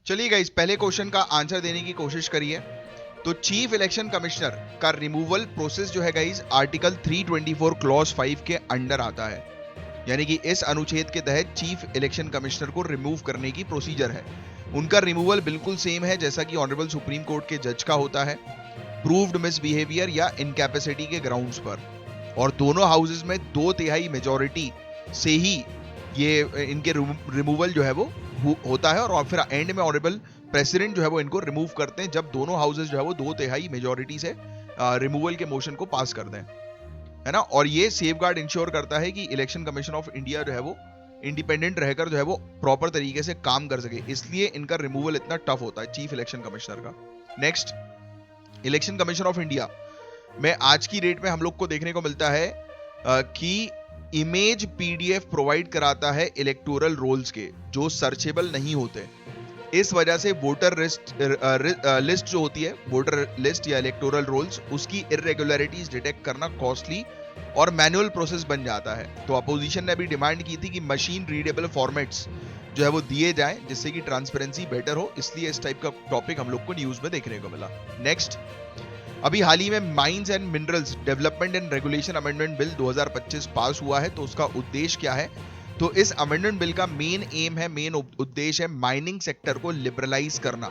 चलिए गाइस, पहले क्वेश्चन का आंसर देने की कोशिश करिए। तो चीफ इलेक्शन कमिश्नर का रिमूवल प्रोसेस जो है गाइस, आर्टिकल 324 क्लॉज 5 के अंडर आता है। यानी कि इस अनुच्छेद के तहत चीफ इलेक्शन कमिश्नर को रिमूव करने की प्रोसीजर है। उनका रिमूवल बिल्कुल सेम है जैसा कि ऑनरेबल सुप्रीम कोर्ट के जज का होता है, प्रूव्ड मिसबिहेवियर या इनकैपेसिटी के ग्राउंड्स पर। और दोनों हाउसेज में 2/3 मेजोरिटी से ही ये इनके रिमूवल जो है वो होता है, और फिर एंड में ऑनरेबल प्रेसिडेंट जो है वो इनको रिमूव करते हैं जब दोनों हाउसेज जो है वो 2/3 मेजोरिटी से रिमूवल के मोशन को पास कर दें, है ना। और ये सेफगार्ड इंश्योर करता है कि इलेक्शन कमीशन ऑफ इंडिया जो है वो इंडिपेंडेंट रहकर जो है वो प्रॉपर तरीके से काम कर सके, इसलिए इनका रिमूवल इतना टफ होता है चीफ इलेक्शन कमिश्नर का। Next, election commission of India में आज की डेट में हम लोग को देखने को मिलता है कि इमेज पीडीएफ प्रोवाइड कराता है इलेक्टोरल रोल्स के, जो सर्चेबल नहीं होते। इस वजह से वोटर लिस्ट जो होती है, वोटर लिस्ट या इलेक्टोरल रोल्स, उसकी इरेगुलरिटीज डिटेक्ट करना कॉस्टली और मैनुअल प्रोसेस बन जाता है। तो अपोजिशन ने भी डिमांड की थी कि मशीन रीडेबल फॉर्मेट्स जो है वो दिए जाएं जिससे कि ट्रांसपेरेंसी बेटर हो, इसलिए इस टाइप का टॉपिक हम लोग को न्यूज में देखने को मिला। नेक्स्ट, अभी हाल ही में mines and minerals development and regulation amendment bill 2025 पास हुआ है। तो उसका उद्देश्य क्या है? तो इस अमेंडमेंट बिल का मेन एम है, मेन उद्देश्य है माइनिंग सेक्टर को लिबरलाइज करना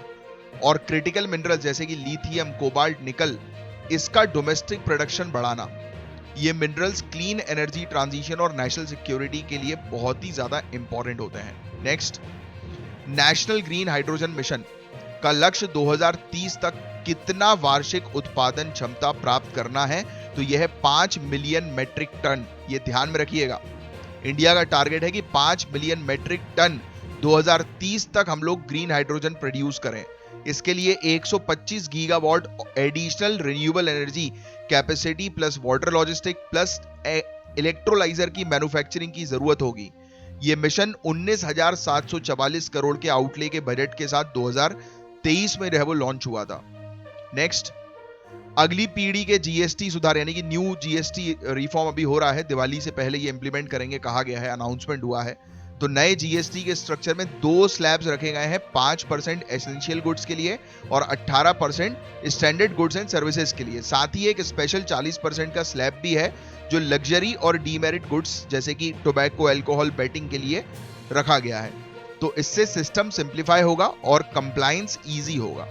और क्रिटिकल मिनरल्स जैसे कि लिथियम, कोबाल्ट, निकल, इसका डोमेस्टिक प्रोडक्शन बढ़ाना। ये मिनरल्स क्लीन एनर्जी ट्रांजिशन और नेशनल सिक्योरिटी के लिए बहुत ही ज्यादा इंपॉर्टेंट होते हैं। Next, national green hydrogen mission का लक्ष्य 2030 तक कितना वार्षिक उत्पादन क्षमता प्राप्त करना है? तो यह है 5 मिलियन मेट्रिक टन। ये ध्यान में रखिएगा, इंडिया का टारगेट है कि 5 मिलियन मेट्रिक टन 2030 तक हम लोग ग्रीन हाइड्रोजन प्रोड्यूस करें। इसके लिए 125 gigawatt additional renewable energy capacity plus water logistic plus electrolyser की मैन्युफैक्चरिंग की जरूरत होगी। यह मिशन 19,744 करोड़ के आउटले के बजट के साथ 2023 में वो लॉन्च हुआ था। नेक्स्ट, अगली पीढ़ी के जीएसटी सुधार यानी कि न्यू जीएसटी रिफॉर्म अभी हो रहा है, दिवाली से पहले ये इंप्लीमेंट करेंगे कहा गया है, अनाउंसमेंट हुआ है। तो नए जीएसटी के स्ट्रक्चर में 2 स्लैब्स रखे गए हैं, 5% एसेंशियल गुड्स के लिए और 18% स्टैंडर्ड गुड्स एंड सर्विसेज के लिए। साथ ही एक स्पेशल 40% का स्लैब भी है जो लग्जरी और डीमेरिट गुड्स जैसे कि टोबैको, अल्कोहल, बेटिंग के लिए रखा गया है। तो इससे सिस्टम सिंप्लीफाई होगा और कंप्लायंस ईजी होगा।